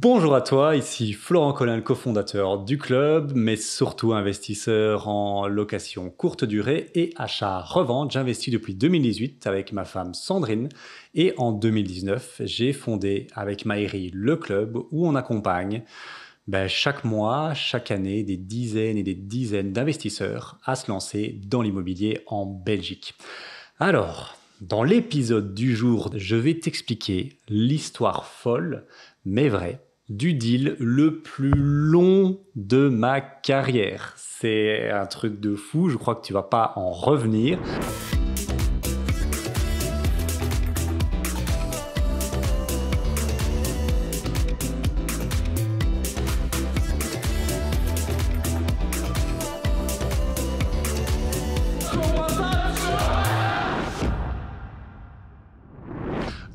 Bonjour à toi, ici Florent Collin, le cofondateur du club, mais surtout investisseur en location courte durée et achat-revente. J'investis depuis 2018 avec ma femme Sandrine et en 2019, j'ai fondé avec Maëri le club où on accompagne chaque mois, chaque année, des dizaines et des dizaines d'investisseurs à se lancer dans l'immobilier en Belgique. Alors, dans l'épisode du jour, je vais t'expliquer l'histoire folle, mais vraie, du deal le plus long de ma carrière. C'est un truc de fou, je crois que tu vas pas en revenir.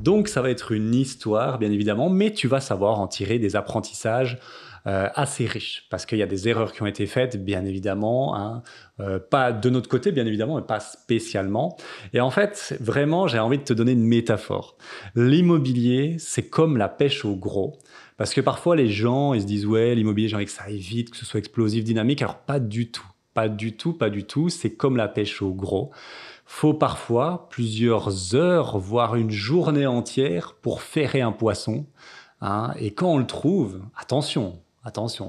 Donc ça va être une histoire, bien évidemment, mais tu vas savoir en tirer des apprentissages assez riches, parce qu'il y a des erreurs qui ont été faites, bien évidemment, hein, pas de notre côté, bien évidemment, mais pas spécialement. Et en fait, vraiment, j'ai envie de te donner une métaphore. L'immobilier, c'est comme la pêche au gros, parce que parfois les gens, ils se disent, ouais, l'immobilier, j'ai envie que ça aille vite, que ce soit explosif, dynamique, alors pas du tout. Pas du tout, pas du tout. C'est comme la pêche au gros. Faut parfois plusieurs heures, voire une journée entière pour ferrer un poisson, hein. Et quand on le trouve, attention,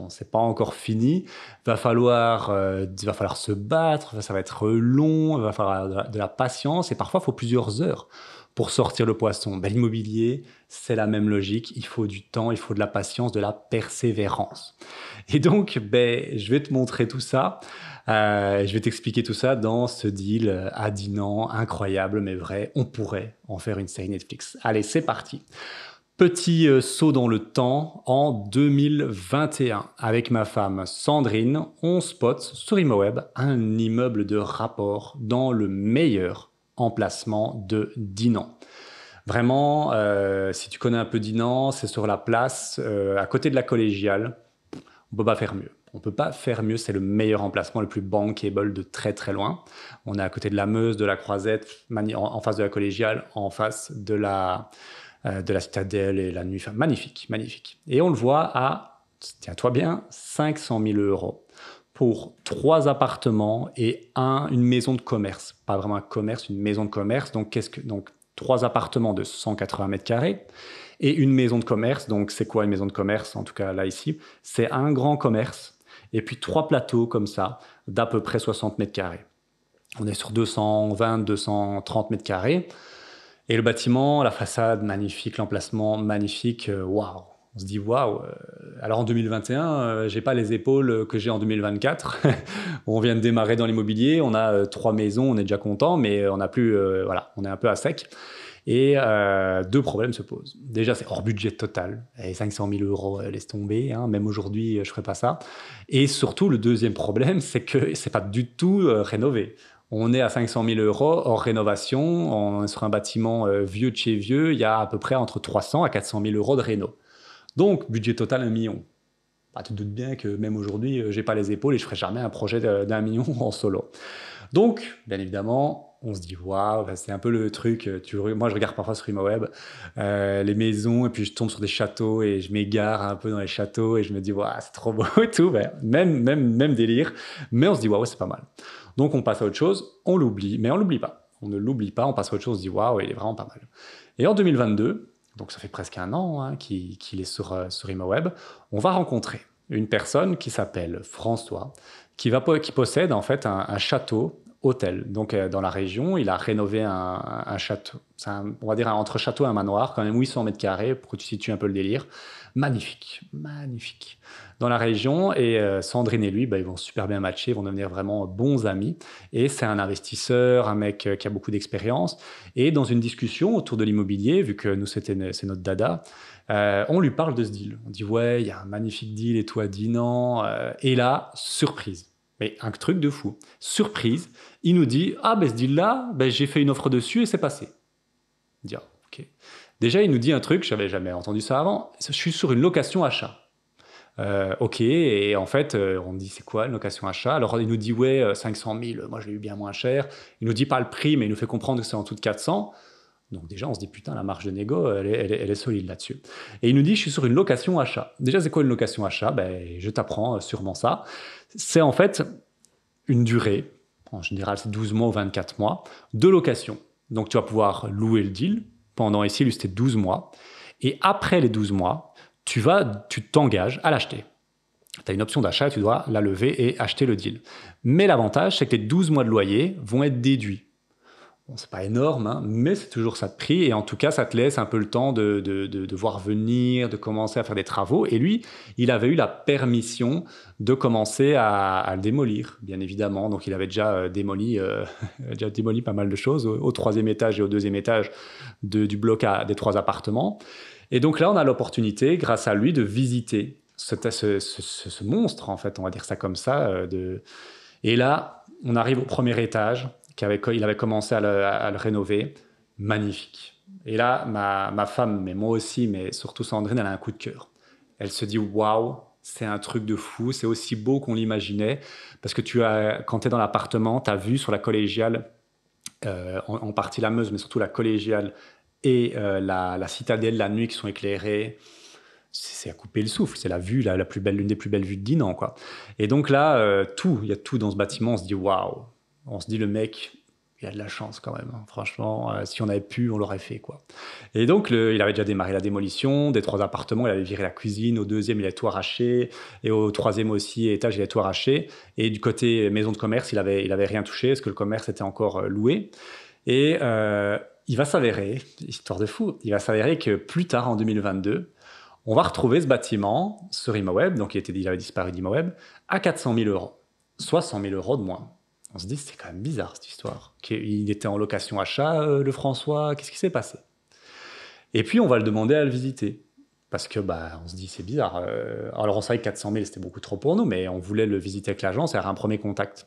c'est pas encore fini. Va falloir se battre, ça va être long, il va falloir de la patience et parfois il faut plusieurs heures pour sortir le poisson. L'immobilier, c'est la même logique. Il faut du temps, il faut de la patience, de la persévérance. Et donc, je vais te montrer tout ça. Je vais t'expliquer tout ça dans ce deal à Dinan, incroyable mais vrai. On pourrait en faire une série Netflix. Allez, c'est parti. Petit saut dans le temps, en 2021, avec ma femme Sandrine, on spot sur ImmoWeb un immeuble de rapport dans le meilleur emplacement de Dinan. Vraiment, si tu connais un peu Dinan, c'est sur la place à côté de la collégiale. On peut pas faire mieux. On peut pas faire mieux, c'est le meilleur emplacement, le plus bankable de très très loin. On est à côté de la Meuse, de la Croisette, en face de la collégiale, en face de la Citadelle et la nuit. Enfin, magnifique, magnifique. Et on le voit à, tiens-toi bien, 500 000 euros pour 3 appartements et une maison de commerce. Pas vraiment un commerce, une maison de commerce. Donc, 3 appartements de 180 mètres carrés et une maison de commerce. Donc, c'est quoi une maison de commerce? En tout cas, là, ici, c'est un grand commerce et puis 3 plateaux comme ça d'à peu près 60 mètres carrés. On est sur 220, 230 mètres carrés. Et le bâtiment, la façade, magnifique, l'emplacement, magnifique, waouh. On se dit waouh. Alors en 2021, j'ai pas les épaules que j'ai en 2024. On vient de démarrer dans l'immobilier, on a 3 maisons, on est déjà content, mais on n'a plus, voilà, on est un peu à sec. Et 2 problèmes se posent. Déjà, c'est hors budget total. Et 500 000 euros, laisse tomber. Hein. Même aujourd'hui, je ferais pas ça. Et surtout, le deuxième problème, c'est que c'est pas du tout rénové. On est à 500 000 euros hors rénovation. On est sur un bâtiment vieux de chez vieux. Il y a à peu près entre 300 à 400 000 euros de réno. Donc, budget total 1 million. Bah, tu te doutes bien que même aujourd'hui, j'ai pas les épaules et je ferai jamais un projet d'1 million en solo. Donc, bien évidemment, on se dit waouh, c'est un peu le truc. Moi, je regarde parfois sur ImmoWeb les maisons et puis je tombe sur des châteaux et je m'égare un peu dans les châteaux et je me dis waouh, c'est trop beau et tout. Même délire. Mais on se dit waouh, c'est pas mal. Donc, on passe à autre chose, on l'oublie, mais on l'oublie pas. On ne l'oublie pas, on passe à autre chose, on se dit waouh, il est vraiment pas mal. Et en 2022, donc ça fait presque 1 an hein, qu'il est sur ImmoWeb, on va rencontrer une personne qui s'appelle François, qui possède en fait un château hôtel. Donc dans la région, il a rénové un château. On va dire entre château et un manoir, quand même 800 mètres carrés, pour que tu situes un peu le délire. Magnifique, magnifique. Dans la région, et Sandrine et lui, ils vont super bien matcher, ils vont devenir vraiment bons amis. Et c'est un investisseur, un mec qui a beaucoup d'expérience. Et dans une discussion autour de l'immobilier, vu que nous, c'est notre dada, on lui parle de ce deal. On dit, ouais, il y a un magnifique deal et tout à Dinan. Et là, surprise. Mais un truc de fou. Surprise, il nous dit, ah ce deal-là, j'ai fait une offre dessus et c'est passé. On dit, ah, ok. Déjà, il nous dit un truc, je n'avais jamais entendu ça avant, je suis sur une location achat. Ok, et en fait, on dit c'est quoi une location achat? Alors il nous dit ouais, 500 000, moi je l'ai eu bien moins cher. Il nous dit pas le prix, mais il nous fait comprendre que c'est en dessous de 400. Donc déjà, on se dit, putain, la marge de négo, elle est solide là-dessus. Et il nous dit, je suis sur une location-achat. Déjà, c'est quoi une location-achat? Je t'apprends sûrement ça. C'est en fait une durée, en général c'est 12 mois ou 24 mois, de location. Donc tu vas pouvoir louer le deal pendant, ici, lui, c'était 12 mois. Et après les 12 mois, tu t'engages à l'acheter. Tu as une option d'achat, tu dois la lever et acheter le deal. Mais l'avantage, c'est que les 12 mois de loyer vont être déduits. Bon, c'est pas énorme, hein, mais c'est toujours ça de prix. Et en tout cas, ça te laisse un peu le temps de voir venir, de commencer à faire des travaux. Et lui, il avait eu la permission de commencer à le démolir, bien évidemment. Donc, il avait déjà déjà démoli pas mal de choses au troisième étage et au deuxième étage du bloc des 3 appartements. Et donc là, on a l'opportunité, grâce à lui, de visiter ce monstre, en fait, on va dire ça comme ça. Et là, on arrive au premier étage. Il avait commencé à le rénover. Magnifique. Et là, ma femme, mais moi aussi, mais surtout Sandrine, elle a un coup de cœur. Elle se dit, waouh, c'est un truc de fou, c'est aussi beau qu'on l'imaginait. Parce que quand tu es dans l'appartement, tu as vu sur la collégiale, en partie la Meuse, mais surtout la collégiale et la citadelle la nuit qui sont éclairées. C'est à couper le souffle, c'est la vue, la plus belle, l'une des plus belles vues de Dinan, quoi. Et donc là, il y a tout dans ce bâtiment, on se dit waouh. On se dit, le mec, il a de la chance quand même, hein. Franchement, si on avait pu, on l'aurait fait, quoi. Et donc, il avait déjà démarré la démolition des 3 appartements. Il avait viré la cuisine. Au deuxième, il avait tout arraché. Et au troisième aussi étage, il avait tout arraché. Et du côté maison de commerce, il avait rien touché parce que le commerce était encore loué. Et il va s'avérer, histoire de fou, il va s'avérer que plus tard, en 2022, on va retrouver ce bâtiment sur Imaweb, donc il avait disparu d'Imaweb, à 400 000 euros, soit 100 000 euros de moins. On se dit, c'est quand même bizarre cette histoire. Il était en location-achat, le François, qu'est-ce qui s'est passé? Et puis on va le demander à le visiter. Parce que on se dit, c'est bizarre. Alors on savait que 400 000, c'était beaucoup trop pour nous, mais on voulait le visiter avec l'agence et avoir un premier contact.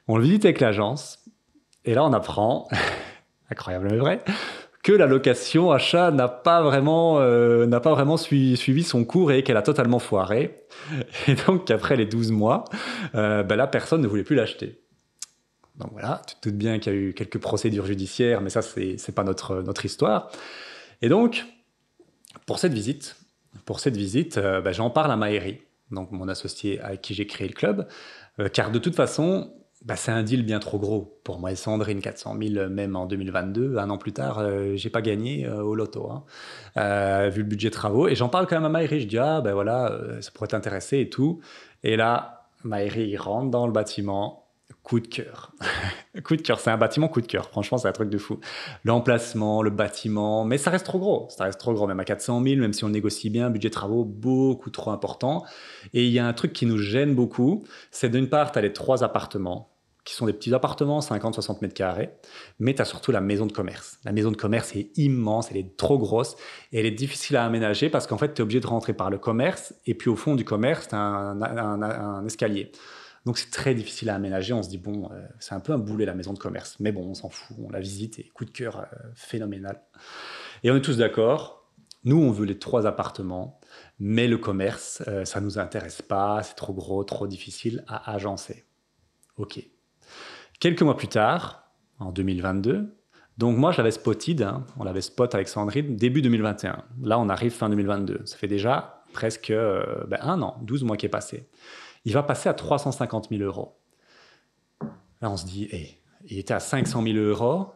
On le visite avec l'agence, et là on apprend, incroyable mais vrai, que la location-achat n'a pas vraiment suivi son cours et qu'elle a totalement foiré. Et donc, après les 12 mois, là, personne ne voulait plus l'acheter. Donc voilà, tu te doutes bien qu'il y a eu quelques procédures judiciaires, mais ça, c'est pas notre histoire. Et donc, pour cette visite, j'en parle à Maëri, donc mon associé avec qui j'ai créé le club, car de toute façon, c'est un deal bien trop gros. Pour moi et Sandrine, 400 000, même en 2022, un an plus tard, j'ai pas gagné au loto, hein, vu le budget travaux. Et j'en parle quand même à Maëri, je dis, voilà, ça pourrait t'intéresser et tout. Et là, Maëri, il rentre dans le bâtiment, coup de cœur. Coup de cœur, c'est un bâtiment coup de cœur. Franchement, c'est un truc de fou. L'emplacement, le bâtiment, mais ça reste trop gros. Ça reste trop gros, même à 400 000, même si on le négocie bien, budget travaux beaucoup trop important. Et il y a un truc qui nous gêne beaucoup, c'est d'une part, tu as les 3 appartements, qui sont des petits appartements, 50-60 mètres carrés, mais tu as surtout la maison de commerce. La maison de commerce est immense, elle est trop grosse, et elle est difficile à aménager parce qu'en fait, tu es obligé de rentrer par le commerce, et puis au fond du commerce, tu as un escalier. Donc c'est très difficile à aménager, on se dit bon, c'est un peu un boulet la maison de commerce, mais bon, on s'en fout, on la visite et coup de cœur phénoménal. Et on est tous d'accord, nous on veut les 3 appartements, mais le commerce, ça nous intéresse pas, c'est trop gros, trop difficile à agencer. Ok. Quelques mois plus tard, en 2022, donc moi je l'avais spotted, hein, on l'avait spot avec Sandrine début 2021. Là on arrive fin 2022, ça fait déjà presque un an, 12 mois qui est passé. Il va passer à 350 000 euros. Là, on se dit, il était à 500 000 euros,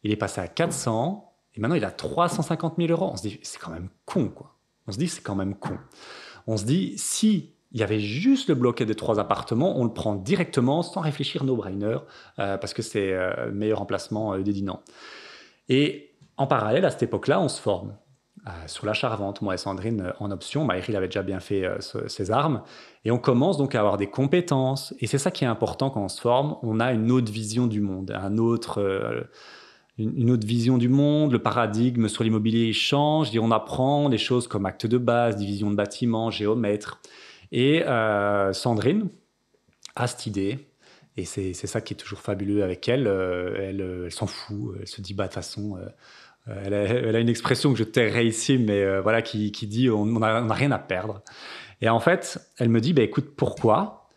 il est passé à 400, et maintenant il a 350 000 euros. On se dit, c'est quand même con, quoi. On se dit, c'est quand même con. On se dit, si il y avait juste le bloquet des 3 appartements, on le prend directement, sans réfléchir, no-brainer, parce que c'est le meilleur emplacement des Dinan. Et en parallèle, à cette époque-là, on se forme. Sur l'achat-revente, moi et Sandrine en option. Maëri avait déjà bien fait ses armes. Et on commence donc à avoir des compétences. Et c'est ça qui est important quand on se forme. On a une autre vision du monde, une autre vision du monde. Le paradigme sur l'immobilier change. Et on apprend des choses comme acte de base, division de bâtiment, géomètre. Et Sandrine a cette idée. Et c'est ça qui est toujours fabuleux avec elle. Elle s'en fout. Elle se dit, de toute façon... Elle a une expression que je tairai ici, mais voilà, qui dit on n'a rien à perdre. Et en fait, elle me dit, écoute, pourquoi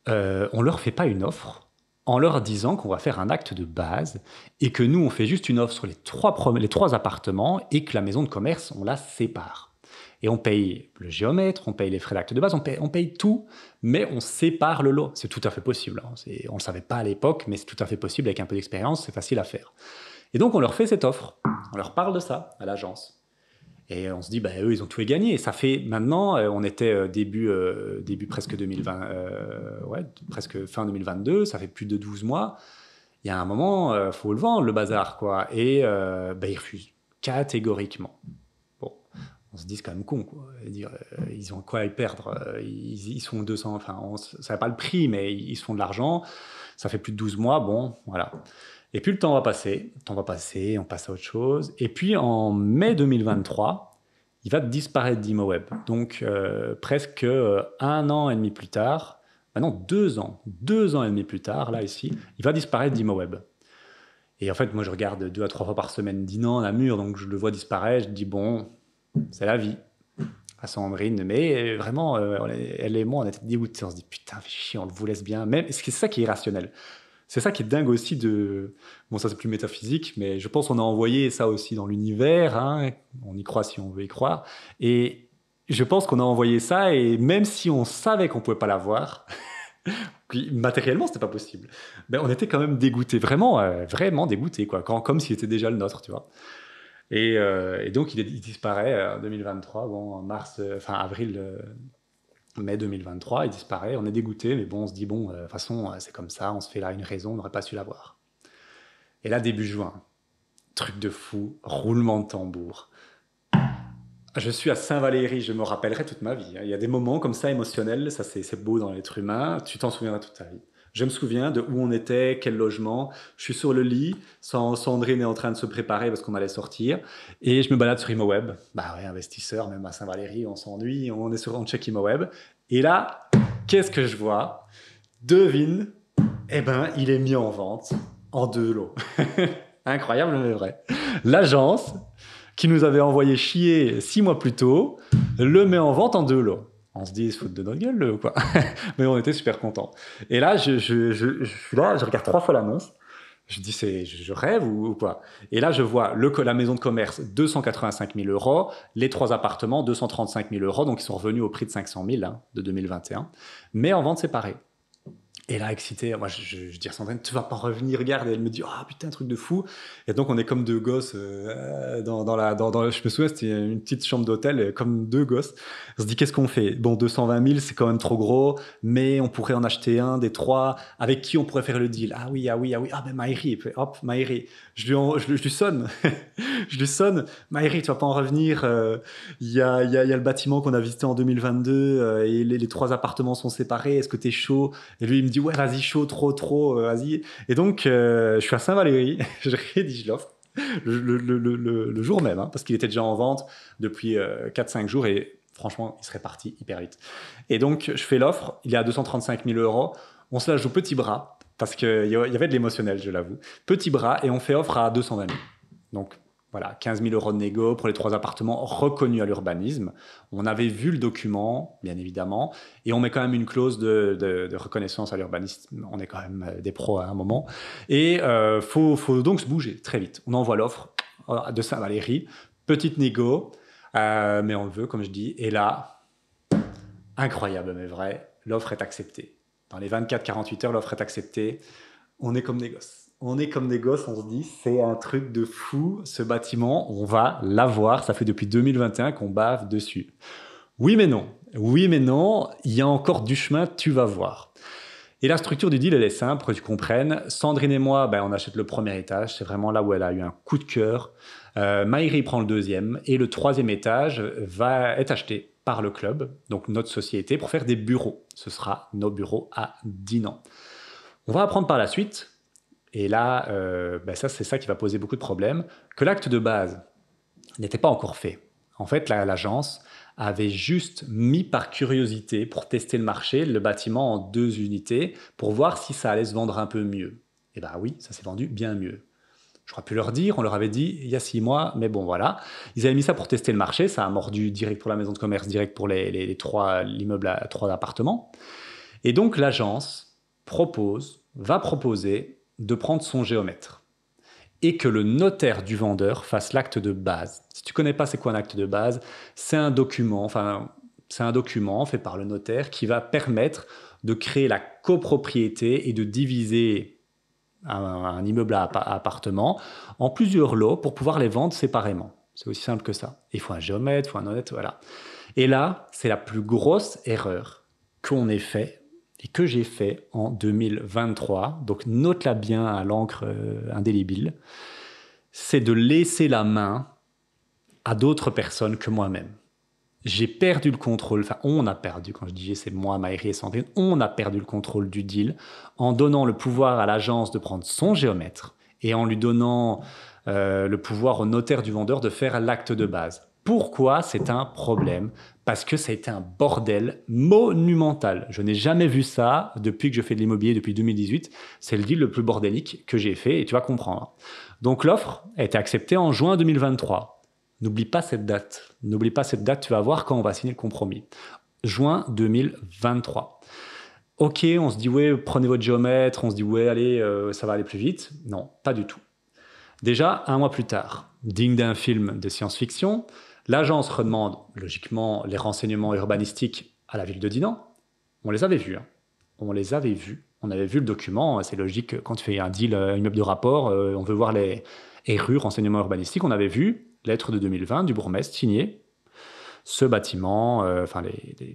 on leur fait pas une offre en leur disant qu'on va faire un acte de base et que nous, on fait juste une offre sur les trois appartements et que la maison de commerce, on la sépare. Et on paye le géomètre, on paye les frais d'acte de base, on paye tout, mais on sépare le lot. C'est tout à fait possible. On ne le savait pas à l'époque, mais c'est tout à fait possible avec un peu d'expérience, c'est facile à faire. Et donc, on leur fait cette offre. On leur parle de ça à l'agence. Et on se dit, eux, ils ont tout gagné. Et ça fait maintenant, on était début presque 2020, presque fin 2022, ça fait plus de 12 mois. Il y a un moment, il faut le vendre, le bazar, quoi. Et ils refusent catégoriquement. Bon, on se dit, c'est quand même con, quoi. Ils ont quoi à y perdre. Ils sont 200, enfin, on ne savait pas le prix, mais ils se font de l'argent. Ça fait plus de 12 mois, bon, voilà. Et puis le temps va passer, on passe à autre chose. Et puis en mai 2023, il va disparaître d'ImoWeb. Donc presque 1 an et demi plus tard, maintenant 2 ans et demi plus tard, là ici, il va disparaître d'ImoWeb. Et en fait, moi je regarde 2 à 3 fois par semaine Dinan à Namur, donc je le vois disparaître, je dis bon, c'est la vie. À Sandrine, mais vraiment, elle et moi, on était dégoûtés, on se dit putain, fais chier, on vous laisse bien. Même, c'est ça qui est irrationnel. C'est ça qui est dingue aussi de... Bon, ça c'est plus métaphysique, mais je pense qu'on a envoyé ça aussi dans l'univers, hein. On y croit si on veut y croire. Et je pense qu'on a envoyé ça, et même si on savait qu'on pouvait pas l'avoir, matériellement c'était pas possible, on était quand même dégoûtés, vraiment, vraiment dégoûtés, quoi, comme s'il était déjà le nôtre, tu vois. Et donc il disparaît en 2023, bon, en avril... mai 2023, il disparaît, on est dégoûté, mais bon, on se dit, bon, de toute façon, c'est comme ça, on se fait là une raison, on n'aurait pas su l'avoir. Et là, début juin, truc de fou, roulement de tambour. Je suis à Saint-Valéry, je me rappellerai toute ma vie. Il y a des moments comme ça émotionnels, ça c'est beau dans l'être humain, tu t'en souviendras toute ta vie. Je me souviens de où on était, quel logement. Je suis sur le lit, Sandrine est en train de se préparer parce qu'on allait sortir. Et je me balade sur ImoWeb. Bah ouais, investisseur, même à Saint-Valéry, on s'ennuie, on check ImoWeb. Et là, qu'est-ce que je vois? Devine, il est mis en vente en 2 lots. Incroyable, mais vrai. L'agence, qui nous avait envoyé chier 6 mois plus tôt, le met en vente en 2 lots. On se dit, ils se foutent de notre gueule, quoi. Mais on était super contents. Et là, je suis là, je regarde 3 fois l'annonce. Je dis, je rêve ou quoi? Et là, je vois la maison de commerce, 285 000 €, les 3 appartements, 235 000 €, donc ils sont revenus au prix de 500 000 de 2021, mais en vente séparée. Et là, excité, moi, je dis à Sandrine, tu vas pas revenir, regarde. Et elle me dit, ah putain, un truc de fou. Et donc, on est comme 2 gosses je me souviens, c'était une petite chambre d'hôtel, comme 2 gosses. On se dit, qu'est-ce qu'on fait? Bon, 220 000, c'est quand même trop gros, mais on pourrait en acheter un des 3. Avec qui on pourrait faire le deal? Ah oui. Ah ben, Maïri. Hop, Maïri. Je lui sonne. Je lui sonne. Maïri, tu vas pas en revenir. Il y a le bâtiment qu'on a visité en 2022 et les 3 appartements sont séparés. Est-ce que t'es chaud? Et lui, il me dit, ouais, vas-y, chaud, trop, vas-y. Et donc, je suis à Saint-Valéry, je rédige l'offre le jour même, parce qu'il était déjà en vente depuis 4-5 jours et franchement, il serait parti hyper vite. Et donc, je fais l'offre, il est à 235 000 €. On se la joue petit bras, parce qu'il y avait de l'émotionnel, je l'avoue. Petit bras, et on fait offre à 220 000. Donc, voilà, 15 000 € de négo pour les 3 appartements reconnus à l'urbanisme. On avait vu le document, bien évidemment, et on met quand même une clause de reconnaissance à l'urbanisme. On est quand même des pros à un moment. Et faut donc se bouger très vite. On envoie l'offre de Saint-Valéry, petite négo, mais on le veut, comme je dis. Et là, incroyable mais vrai, l'offre est acceptée. Dans les 24-48 heures, l'offre est acceptée. On est comme des gosses. On se dit, c'est un truc de fou, ce bâtiment, on va l'avoir, ça fait depuis 2021 qu'on bave dessus. Oui mais non, il y a encore du chemin, tu vas voir. Et la structure du deal, elle est simple, pour que tu comprennes. Sandrine et moi, on achète le premier étage, c'est vraiment là où elle a eu un coup de cœur. Maïri prend le 2e, et le 3e étage va être acheté par le club, donc notre société, pour faire des bureaux. Ce sera nos bureaux à Dinan. On va apprendre par la suite. Et là, c'est ça qui va poser beaucoup de problèmes, que l'acte de base n'était pas encore fait. En fait, l'agence avait juste mis par curiosité, pour tester le marché, le bâtiment en 2 unités, pour voir si ça allait se vendre un peu mieux. Et oui, ça s'est vendu bien mieux. Je crois plus leur dire, on leur avait dit il y a 6 mois, mais bon voilà. Ils avaient mis ça pour tester le marché, ça a mordu direct pour la maison de commerce, direct pour l'immeuble à 3 appartements. Et donc l'agence propose va proposer de prendre son géomètre et que le notaire du vendeur fasse l'acte de base. Si tu ne connais pas c'est quoi un acte de base, c'est un document fait par le notaire qui va permettre de créer la copropriété et de diviser un immeuble à appartement en plusieurs lots pour pouvoir les vendre séparément. C'est aussi simple que ça. Il faut un géomètre, il faut un notaire, voilà. Et là, c'est la plus grosse erreur qu'on ait fait et que j'ai fait en 2023. Donc, note-la bien à l'encre indélébile. C'est de laisser la main à d'autres personnes que moi-même. J'ai perdu le contrôle, enfin on a perdu, quand je dis c'est moi, Maëri et Sandrine, on a perdu le contrôle du deal en donnant le pouvoir à l'agence de prendre son géomètre et en lui donnant le pouvoir au notaire du vendeur de faire l'acte de base. Pourquoi c'est un problème? Parce que ça a été un bordel monumental. Je n'ai jamais vu ça depuis que je fais de l'immobilier depuis 2018. C'est le deal le plus bordélique que j'ai fait et tu vas comprendre. Donc l'offre a été acceptée en juin 2023. N'oublie pas cette date. N'oublie pas cette date, tu vas voir quand on va signer le compromis. Juin 2023. Ok, on se dit, ouais, prenez votre géomètre, on se dit, ouais, allez, ça va aller plus vite. Non, pas du tout. Déjà, un mois plus tard, digne d'un film de science-fiction, l'agence redemande, logiquement, les renseignements urbanistiques à la ville de Dinan. On les avait vus. Hein. On les avait vus. On avait vu le document. C'est logique, quand tu fais un deal, un immeuble de rapport, on veut voir les RU, renseignements urbanistiques. On avait vu lettre de 2020 du bourgmestre signé. Ce bâtiment,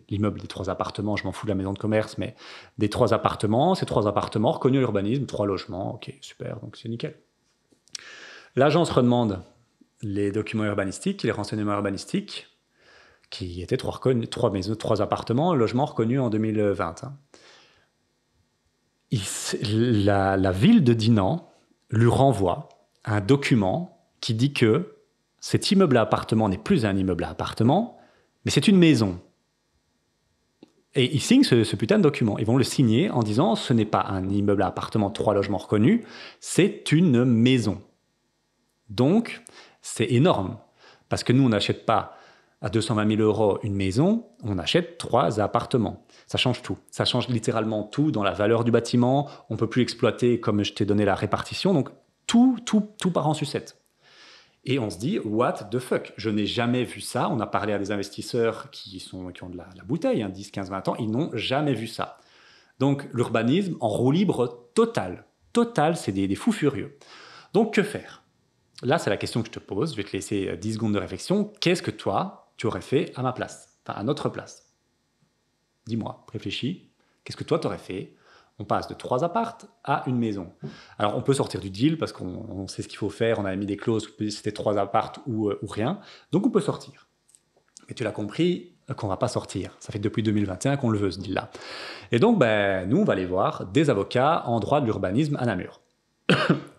l'immeuble des 3 appartements, je m'en fous de la maison de commerce, mais des 3 appartements, ces 3 appartements reconnus à l'urbanisme, 3 logements, ok, super, donc c'est nickel. L'agence redemande les documents urbanistiques, les renseignements urbanistiques, qui étaient 3 maisons, 3 appartements, logements reconnus en 2020. Hein. La ville de Dinan lui renvoie un document qui dit que cet immeuble à appartement n'est plus un immeuble à appartement, mais c'est une maison. Et ils signent ce putain de document. Ils vont le signer en disant ce n'est pas un immeuble à appartement, 3 logements reconnus, c'est une maison. Donc, c'est énorme. Parce que nous, on n'achète pas à 220 000 € une maison, on achète 3 appartements. Ça change tout. Ça change littéralement tout dans la valeur du bâtiment. On ne peut plus exploiter comme je t'ai donné la répartition. Donc, tout part en sucette. Et on se dit, what the fuck? Je n'ai jamais vu ça. On a parlé à des investisseurs qui ont de la bouteille, hein, 10, 15, 20 ans. Ils n'ont jamais vu ça. Donc, l'urbanisme en roue libre total. Total, c'est des fous furieux. Donc, que faire? Là, c'est la question que je te pose. Je vais te laisser 10 secondes de réflexion. Qu'est-ce que toi, tu aurais fait à ma place? Enfin, à notre place? Dis-moi, réfléchis. Qu'est-ce que toi, tu aurais fait? On passe de 3 appartes à une maison. Alors, on peut sortir du deal parce qu'on sait ce qu'il faut faire. On avait mis des clauses, c'était 3 appartes ou rien. Donc, on peut sortir. Mais tu l'as compris qu'on ne va pas sortir. Ça fait depuis 2021 qu'on le veut, ce deal-là. Et donc, nous, on va aller voir des avocats en droit de l'urbanisme à Namur.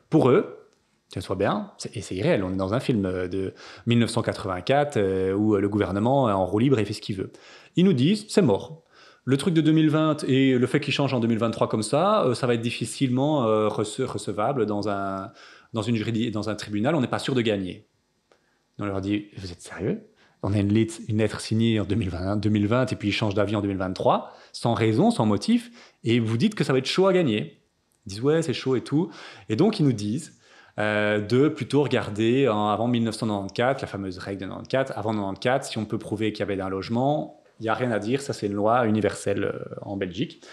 Pour eux, tiens-toi bien, et c'est irréel. On est dans un film de 1984 où le gouvernement, en roue libre, il fait ce qu'il veut. Ils nous disent, c'est mort. Le truc de 2020 et le fait qu'il change en 2023 comme ça va être difficilement recevable dans un tribunal. On n'est pas sûr de gagner. On leur dit, vous êtes sérieux? On a une lettre signée en 2020 et puis il change d'avis en 2023, sans raison, sans motif, et vous dites que ça va être chaud à gagner. Ils disent, ouais, c'est chaud et tout. Et donc, ils nous disent de plutôt regarder avant 1994, la fameuse règle de 94, avant 94, si on peut prouver qu'il y avait un logement, il n'y a rien à dire, ça c'est une loi universelle en Belgique.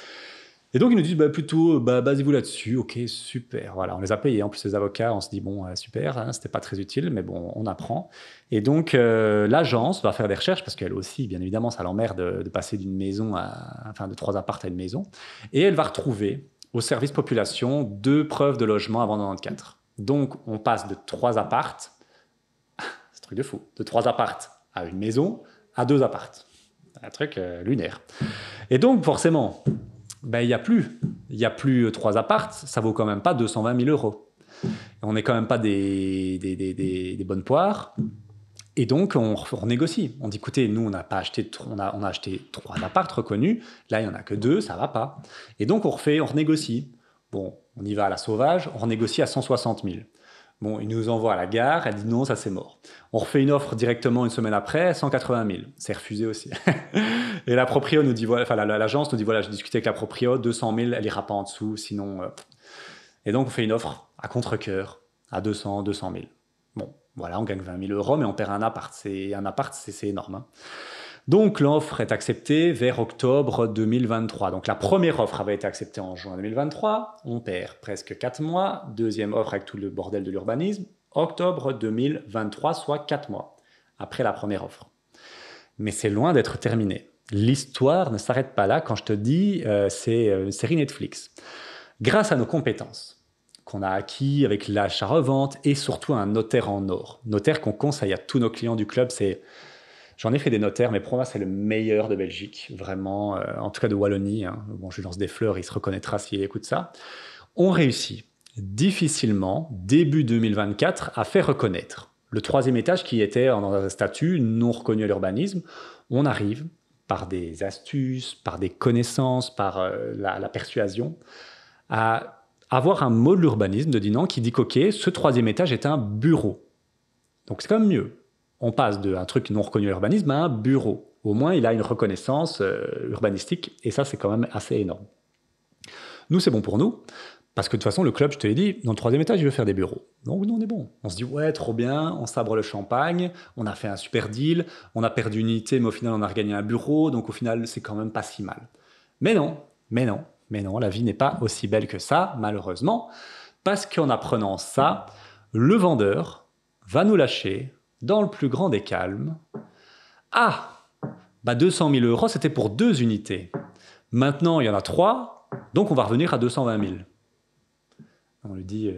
Et donc ils nous disent plutôt basez-vous là-dessus, ok, super, voilà, on les a payés, en plus les avocats, on se dit bon, super, hein, c'était pas très utile, mais bon, on apprend. Et donc l'agence va faire des recherches, parce qu'elle aussi, bien évidemment, ça l'emmerde de passer d'une maison de 3 appartes à une maison, et elle va retrouver au service population 2 preuves de logement avant 94. Donc on passe de 3 appartes, c'est un truc de fou, de 3 appartes à une maison, à 2 appartes. Un truc lunaire. Et donc, forcément, il n'y a plus 3 appartes, ça vaut quand même pas 220 000 €. On n'est quand même pas des bonnes poires. Et donc, on négocie. On dit, écoutez, nous, on a acheté 3 appartes reconnus. Là, il n'y en a que 2, ça va pas. Et donc, on renégocie. Bon, on y va à la sauvage, on renégocie à 160 000. Bon, il nous envoie à la gare, elle dit non, ça c'est mort. On refait une offre directement une semaine après, 180 000. C'est refusé aussi. Et la proprio nous dit, voilà, enfin l'agence nous dit, voilà, j'ai discuté avec la proprio, 200 000, elle ira pas en dessous, sinon... Et donc on fait une offre à contre-cœur, à 200 000. Bon, voilà, on gagne 20 000 euros, mais on perd un appart. C'est énorme, hein. Donc l'offre est acceptée vers octobre 2023. Donc la première offre avait été acceptée en juin 2023. On perd presque 4 mois. Deuxième offre avec tout le bordel de l'urbanisme, octobre 2023, soit 4 mois après la première offre. Mais c'est loin d'être terminé. L'histoire ne s'arrête pas là quand je te dis c'est une série Netflix. Grâce à nos compétences qu'on a acquis avec l'achat-revente et surtout un notaire en or. Notaire qu'on conseille à tous nos clients du club, j'en ai fait des notaires, mais pour moi, c'est le meilleur de Belgique, vraiment, en tout cas de Wallonie, hein. Bon, je lui lance des fleurs, il se reconnaîtra s'il écoute ça. On réussit difficilement, début 2024, à faire reconnaître le troisième étage qui était dans un statut non reconnu à l'urbanisme. On arrive, par des astuces, par des connaissances, par la persuasion, à avoir un mot de l'urbanisme de Dinan qui dit qu'ok, ce troisième étage est un bureau. Donc c'est quand même mieux. On passe d'un truc non reconnu à l'urbanisme à un bureau. Au moins, il a une reconnaissance urbanistique, et ça, c'est quand même assez énorme. Nous, c'est bon pour nous, parce que de toute façon, le club, je te l'ai dit, dans le troisième étage, il veut faire des bureaux. Donc, nous, on est bon. On se dit, ouais, trop bien, on sabre le champagne, on a fait un super deal, on a perdu une unité, mais au final, on a regagné un bureau, donc au final, c'est quand même pas si mal. Mais non, la vie n'est pas aussi belle que ça, malheureusement, parce qu'en apprenant ça, le vendeur va nous lâcher, dans le plus grand des calmes. Ah, 200 000 euros, c'était pour 2 unités. Maintenant, il y en a 3, donc on va revenir à 220 000. On lui dit,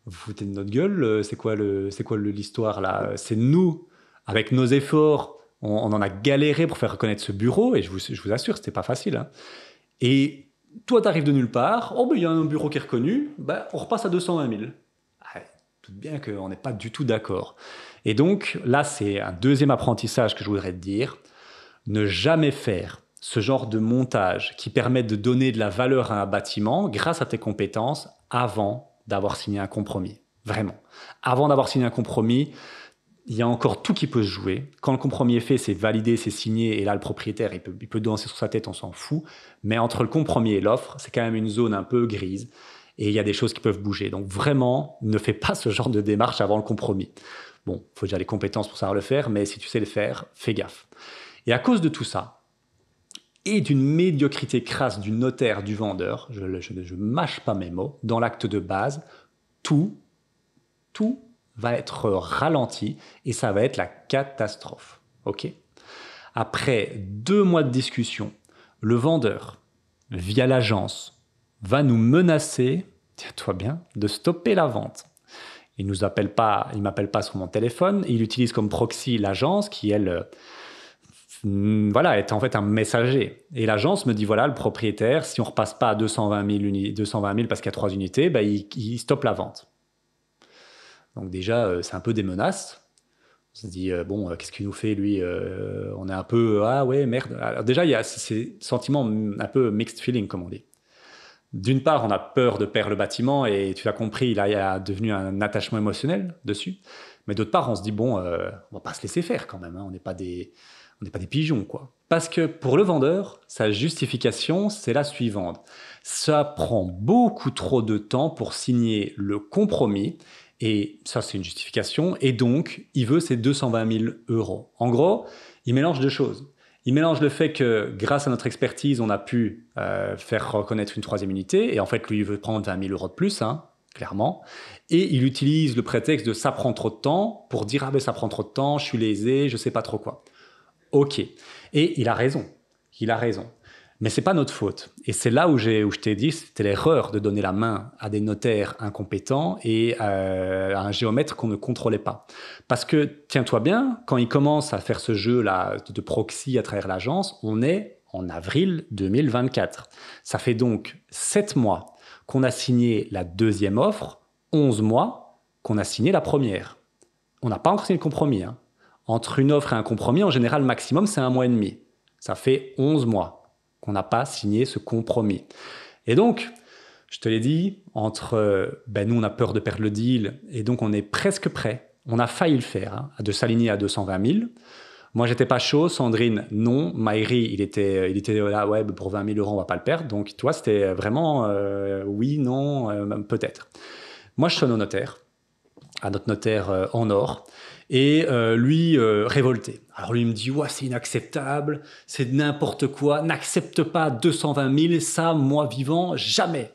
vous foutez de notre gueule, c'est quoi l'histoire là? C'est nous, avec nos efforts, on en a galéré pour faire reconnaître ce bureau, et je vous assure, c'était pas facile, hein. Et toi, tu arrives de nulle part, il y a un bureau qui est reconnu, on repasse à 220 000. Tout bien qu'on n'est pas du tout d'accord. Et donc, là, c'est un deuxième apprentissage que je voudrais te dire. Ne jamais faire ce genre de montage qui permet de donner de la valeur à un bâtiment grâce à tes compétences avant d'avoir signé un compromis. Vraiment. Avant d'avoir signé un compromis, il y a encore tout qui peut se jouer. Quand le compromis est fait, c'est validé, c'est signé, et là, le propriétaire, il peut danser sur sa tête, on s'en fout. Mais entre le compromis et l'offre, c'est quand même une zone un peu grise. Et il y a des choses qui peuvent bouger. Donc vraiment, ne fais pas ce genre de démarche avant le compromis. Bon, il faut déjà les compétences pour savoir le faire, mais si tu sais le faire, fais gaffe. Et à cause de tout ça, et d'une médiocrité crasse du notaire, du vendeur, je mâche pas mes mots, dans l'acte de base, tout va être ralenti et ça va être la catastrophe. Ok ? Après 2 mois de discussion, le vendeur, via l'agence, va nous menacer, tiens-toi bien, de stopper la vente. Il m'appelle pas sur mon téléphone, il utilise comme proxy l'agence qui, elle, est en fait un messager. Et l'agence me dit, voilà, le propriétaire, si on repasse pas à 220 000 parce qu'il y a 3 unités, il stoppe la vente. Donc déjà, c'est un peu des menaces. On se dit, qu'est-ce qu'il nous fait, lui? On est un peu, ah ouais, merde. Alors déjà, il y a ces sentiments un peu mixed feeling, comme on dit. D'une part, on a peur de perdre le bâtiment et tu l'as compris, il a devenu un attachement émotionnel dessus. Mais d'autre part, on se dit, on va pas se laisser faire quand même, hein. On n'est pas des pigeons, quoi. Parce que pour le vendeur, sa justification, c'est la suivante. Ça prend beaucoup trop de temps pour signer le compromis. Et ça, c'est une justification. Et donc, il veut ses 220 000 euros. En gros, il mélange 2 choses. Il mélange le fait que, grâce à notre expertise, on a pu faire reconnaître une 3e unité. Et en fait, lui, il veut prendre 20 000 euros de plus, hein, clairement. Et il utilise le prétexte de « ça prend trop de temps » pour dire « ah ben ça prend trop de temps, je suis lésé, je sais pas trop quoi ». Ok. Et il a raison. Mais c'est pas notre faute. Et c'est là où je t'ai dit, c'était l'erreur de donner la main à des notaires incompétents et à un géomètre qu'on ne contrôlait pas. Parce que, tiens-toi bien, quand il commence à faire ce jeu-là de proxy à travers l'agence, on est en avril 2024. Ça fait donc 7 mois qu'on a signé la 2e offre, 11 mois qu'on a signé la première. On n'a pas encore signé le compromis, hein. Entre une offre et un compromis, en général, le maximum, c'est 1 mois et demi. Ça fait 11 mois qu'on n'a pas signé ce compromis. Et donc, Je te l'ai dit, nous on a peur de perdre le deal et donc on est presque prêt. On a failli le faire, hein, de s'aligner à 220 000. Moi, j'étais pas chaud. Sandrine, non. Maïri, il était là, ouais, pour 20 000 euros, on va pas le perdre. Donc, toi, c'était vraiment oui, non, peut-être. Moi, je sonne au notaire, à notre notaire en or. Et lui, révolté. Alors lui, il me dit, ouais, c'est inacceptable, c'est n'importe quoi, n'accepte pas 220 000, ça, moi vivant, jamais.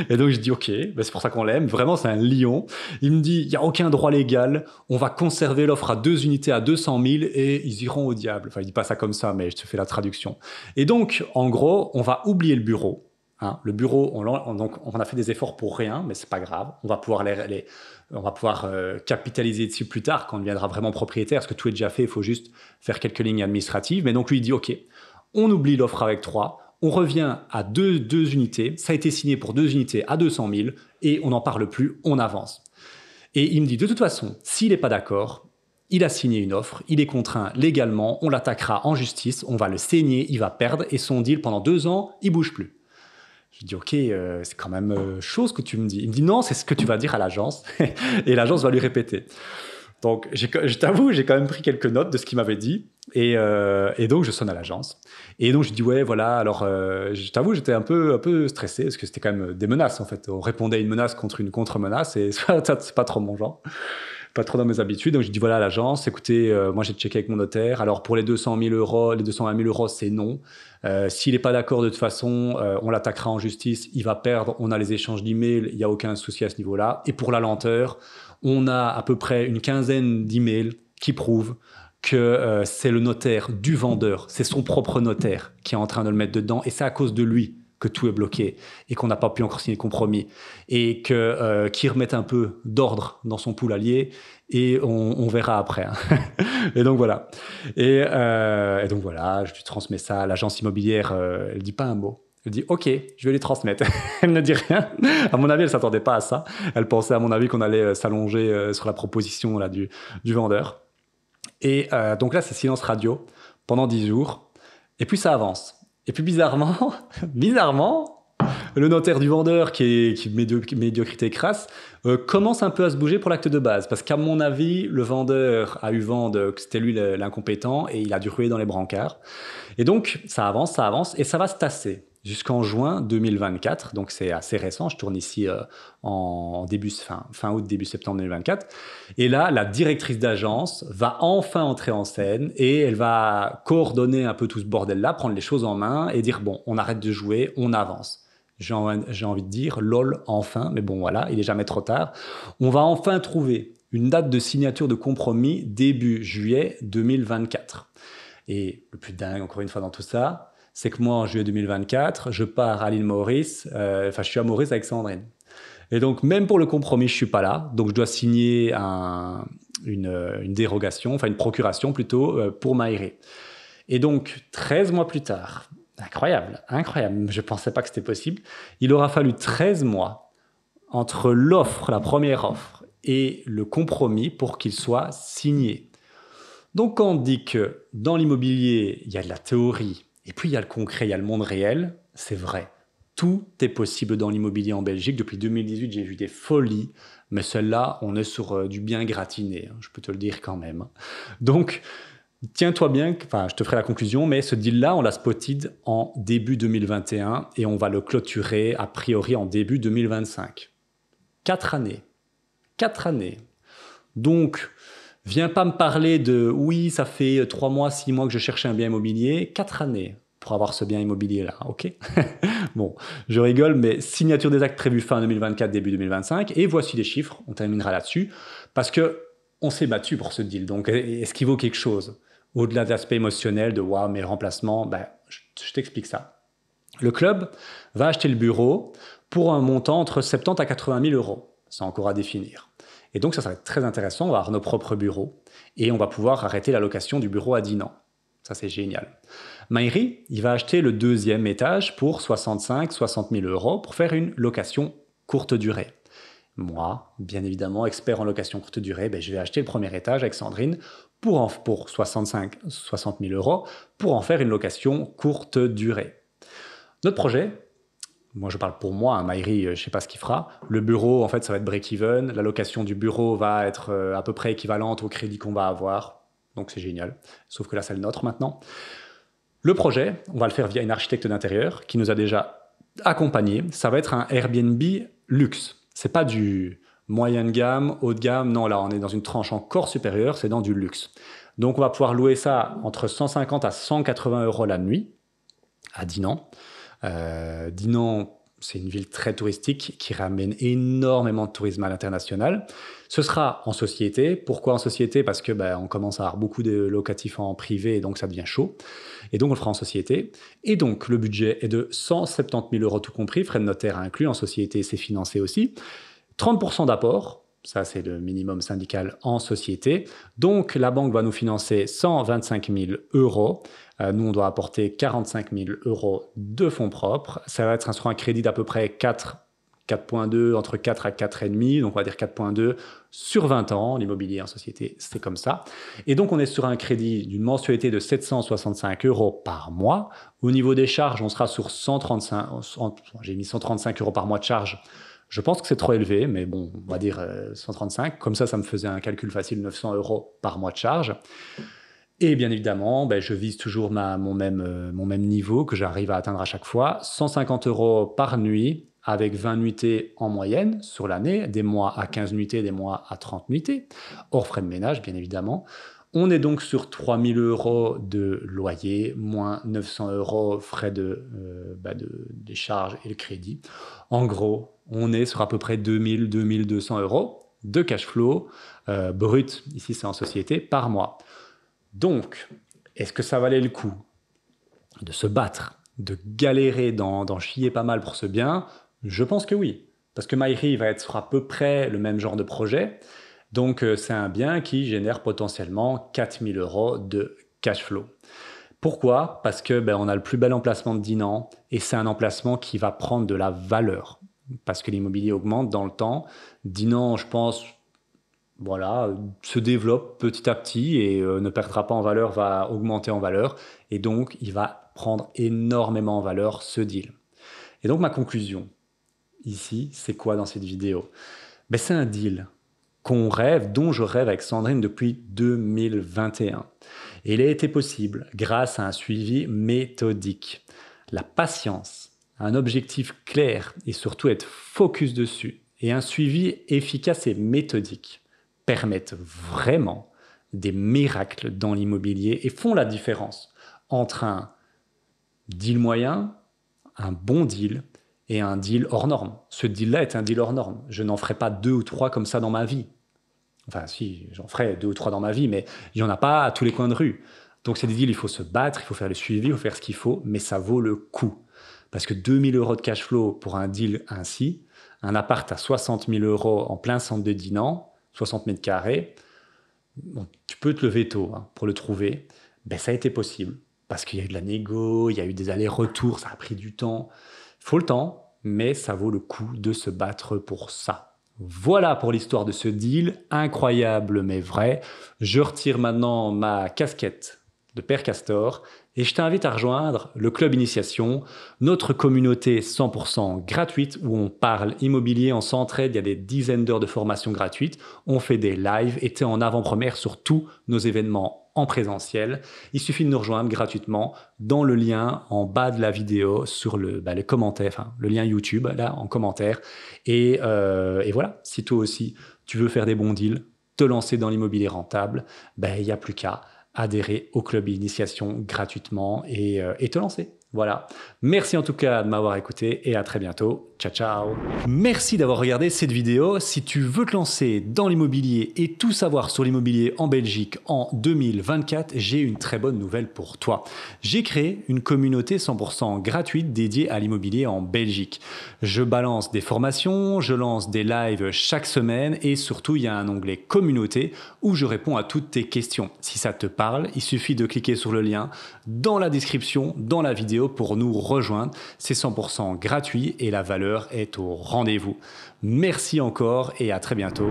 Et donc je dis, ok, ben, c'est pour ça qu'on l'aime, vraiment, c'est un lion. Il me dit, il n'y a aucun droit légal, on va conserver l'offre à 2 unités à 200 000 et ils iront au diable. Enfin, il dit pas ça comme ça, mais je te fais la traduction. Et donc, en gros, on va oublier le bureau. Hein, le bureau, on a fait des efforts pour rien, mais c'est pas grave. On va pouvoir capitaliser dessus plus tard quand on deviendra vraiment propriétaire, parce que tout est déjà fait, il faut juste faire quelques lignes administratives. Mais donc lui il dit, ok, on oublie l'offre avec 3, on revient à deux unités, ça a été signé pour 2 unités à 200 000, et on n'en parle plus, on avance. Et il me dit, de toute façon, s'il n'est pas d'accord, il a signé une offre, il est contraint légalement, on l'attaquera en justice, on va le saigner, il va perdre, et son deal pendant 2 ans, il bouge plus. Je dis, ok, c'est quand même chaud ce que tu me dis. Il me dit, non, c'est ce que tu vas dire à l'agence. Et l'agence va lui répéter. Donc, je t'avoue, j'ai quand même pris quelques notes de ce qu'il m'avait dit. Et donc, je sonne à l'agence. Et donc, je dis, ouais, voilà. Alors, je t'avoue, j'étais un peu stressé parce que c'était quand même des menaces, en fait. On répondait à une menace contre une contre-menace. Et ça, c'est pas trop mon genre. Pas trop dans mes habitudes. Donc, je dis, voilà, à l'agence, écoutez, moi, j'ai checké avec mon notaire. Alors, pour les 200 000 euros, les 220 000 euros, c'est non. S'il n'est pas d'accord de toute façon, on l'attaquera en justice, il va perdre, on a les échanges d'emails, il n'y a aucun souci à ce niveau-là. Et pour la lenteur, on a à peu près une quinzaine d'emails qui prouvent que c'est le notaire du vendeur, c'est son propre notaire qui est en train de le mettre dedans, et c'est à cause de lui que tout est bloqué et qu'on n'a pas pu encore signer de compromis, et qu'il remette un peu d'ordre dans son poulailler, et on verra après. Hein. Et donc voilà. Et donc voilà, je lui transmets ça à l'agence immobilière. Elle dit pas un mot. Elle dit ok, je vais les transmettre. Elle ne dit rien. À mon avis, elle s'attendait pas à ça. Elle pensait à mon avis qu'on allait s'allonger sur la proposition là du vendeur. Et donc là, c'est silence radio pendant 10 jours. Et puis ça avance. Et puis bizarrement, le notaire du vendeur, qui est médiocrité crasse, commence un peu à se bouger pour l'acte de base. Parce qu'à mon avis, le vendeur a eu vent que c'était lui l'incompétent, et il a dû ruer dans les brancards. Et donc, ça avance, et ça va se tasser jusqu'en juin 2024. Donc, c'est assez récent. Je tourne ici en fin août, début septembre 2024. Et là, la directrice d'agence va enfin entrer en scène, et elle va coordonner un peu tout ce bordel-là, prendre les choses en main et dire, bon, on arrête de jouer, on avance. J'ai envie de dire, lol, enfin, mais bon, voilà, il n'est jamais trop tard. On va enfin trouver une date de signature de compromis début juillet 2024. Et le plus dingue, encore une fois, dans tout ça, c'est que moi, en juillet 2024, je pars à l'île Maurice, je suis à Maurice avec Sandrine. Et donc, même pour le compromis, je ne suis pas là. Donc, je dois signer une dérogation, enfin une procuration plutôt, pour m'aérer. Et donc, 13 mois plus tard, incroyable, je ne pensais pas que c'était possible, il aura fallu 13 mois entre l'offre, la première offre, et le compromis pour qu'il soit signé. Donc, quand on dit que dans l'immobilier, il y a de la théorie, et puis il y a le concret, il y a le monde réel, c'est vrai. Tout est possible dans l'immobilier en Belgique. Depuis 2018, j'ai vu des folies, mais celle-là, on est sur du bien gratiné, je peux te le dire quand même. Donc, tiens-toi bien, enfin, je te ferai la conclusion, mais ce deal-là, on l'a spotted en début 2021 et on va le clôturer a priori en début 2025. 4 années. 4 années. Donc, viens pas me parler de « oui, ça fait 3 mois, 6 mois que je cherchais un bien immobilier ». 4 années pour avoir ce bien immobilier-là, ok. Bon, je rigole, mais signature des actes prévue fin 2024, début 2025. Et voici les chiffres, on terminera là-dessus. Parce qu'on s'est battu pour ce deal. Donc, est-ce qu'il vaut quelque chose ? Au-delà de l'aspect émotionnel de « waouh, mais le remplacement », je t'explique ça. Le club va acheter le bureau pour un montant entre 70 à 80 000 euros. C'est encore à définir. Et donc, ça va être très intéressant. On va avoir nos propres bureaux et on va pouvoir arrêter la location du bureau à 10 ans. Ça, c'est génial. Maïri, il va acheter le 2e étage pour 65 60 000 euros pour faire une location courte durée. Moi, bien évidemment, expert en location courte durée, je vais acheter le 1er étage avec Sandrine pour 65 60 000 euros pour en faire une location courte durée. Notre projet Moi, je parle pour moi, hein, Maïri, je ne sais pas ce qu'il fera. Le bureau, en fait, ça va être break-even. La location du bureau va être à peu près équivalente au crédit qu'on va avoir. Donc, c'est génial. Sauf que là, c'est le nôtre maintenant. Le projet, on va le faire via une architecte d'intérieur qui nous a déjà accompagnés. Ça va être un Airbnb luxe. C'est pas du moyen de gamme, haut de gamme. Non, là, on est dans une tranche encore supérieure. C'est dans du luxe. Donc, on va pouvoir louer ça entre 150 à 180 € la nuit à Dinan. Dinan, c'est une ville très touristique qui ramène énormément de tourisme à l'international. Ce sera en société. Pourquoi en société? Parce que on commence à avoir beaucoup de locatifs en privé et donc ça devient chaud. Et donc on le fera en société. Et donc le budget est de 170 000 € tout compris, frais de notaire inclus. En société, c'est financé aussi. 30% d'apport. Ça, c'est le minimum syndical en société. Donc, la banque va nous financer 125 000 €. Nous, on doit apporter 45 000 € de fonds propres. Ça va être sur un crédit d'à peu près 4,2, entre 4 à 4,5. Donc, on va dire 4,2 sur 20 ans. L'immobilier en société, c'est comme ça. Et donc, on est sur un crédit d'une mensualité de 765 € par mois. Au niveau des charges, on sera sur 135. J'ai mis 135 € par mois de charges. Je pense que c'est trop élevé, mais bon, on va dire 135. Comme ça me faisait un calcul facile, 900 € par mois de charge. Et bien évidemment, je vise toujours mon même niveau que j'arrive à atteindre à chaque fois. 150 € par nuit, avec 20 nuitées en moyenne sur l'année, des mois à 15 nuitées, des mois à 30 nuitées, hors frais de ménage, bien évidemment. On est donc sur 3 000 € de loyer, moins 900 € frais des charges et le crédit. En gros, on est sur à peu près 2 000, 2 200 € de cash flow brut, ici c'est en société, par mois. Donc, est-ce que ça valait le coup de se battre, de galérer, d'en chier pas mal pour ce bien? Je pense que oui, parce que Maïri va être sur à peu près le même genre de projet. Donc, c'est un bien qui génère potentiellement 4 000 € de cash flow. Pourquoi? Parce que on a le plus bel emplacement de Dinan et c'est un emplacement qui va prendre de la valeur. Parce que l'immobilier augmente dans le temps. Dinan, je pense, se développe petit à petit et ne perdra pas en valeur, va augmenter en valeur. Et donc, il va prendre énormément en valeur ce deal. Et donc, ma conclusion, ici, c'est quoi dans cette vidéo? C'est un deal dont je rêve avec Sandrine depuis 2021. Et il a été possible grâce à un suivi méthodique, la patience, un objectif clair et surtout être focus dessus et un suivi efficace et méthodique permettent vraiment des miracles dans l'immobilier et font la différence entre un deal moyen, un bon deal et un deal hors norme. Ce deal-là est un deal hors norme. Je n'en ferai pas 2 ou 3 comme ça dans ma vie. Enfin, si, j'en ferai 2 ou 3 dans ma vie, mais il n'y en a pas à tous les coins de rue. Donc, c'est des deals, il faut se battre, il faut faire le suivi, il faut faire ce qu'il faut, mais ça vaut le coup. Parce que 2 000 € de cash flow pour un deal ainsi, un appart à 60 000 € en plein centre de Dinan, 60 mètres carrés, tu peux te lever tôt pour le trouver. Ça a été possible. Parce qu'il y a eu de la négo, il y a eu des allers-retours, ça a pris du temps. Il faut le temps, mais ça vaut le coup de se battre pour ça. Voilà pour l'histoire de ce deal, incroyable mais vrai. Je retire maintenant ma casquette de Père Castor et je t'invite à rejoindre le Club Initiation, notre communauté 100% gratuite où on parle immobilier, on s'entraide, il y a des dizaines d'heures de formation gratuite, on fait des lives et t'es en avant-première sur tous nos événements en présentiel. Il suffit de nous rejoindre gratuitement dans le lien en bas de la vidéo sur les commentaires, le lien YouTube là en commentaire. Et voilà, si toi aussi tu veux faire des bons deals, te lancer dans l'immobilier rentable, il n'y a plus qu'à adhérer au Club Initiation gratuitement et te lancer. Voilà. Merci en tout cas de m'avoir écouté et à très bientôt. Ciao, ciao. Merci d'avoir regardé cette vidéo. Si tu veux te lancer dans l'immobilier et tout savoir sur l'immobilier en Belgique en 2024, j'ai une très bonne nouvelle pour toi. J'ai créé une communauté 100% gratuite dédiée à l'immobilier en Belgique. Je balance des formations, je lance des lives chaque semaine et surtout, il y a un onglet communauté où je réponds à toutes tes questions. Si ça te parle, il suffit de cliquer sur le lien dans la description, dans la vidéo pour nous rejoindre. C'est 100% gratuit et la valeur est au rendez-vous. Merci encore et à très bientôt.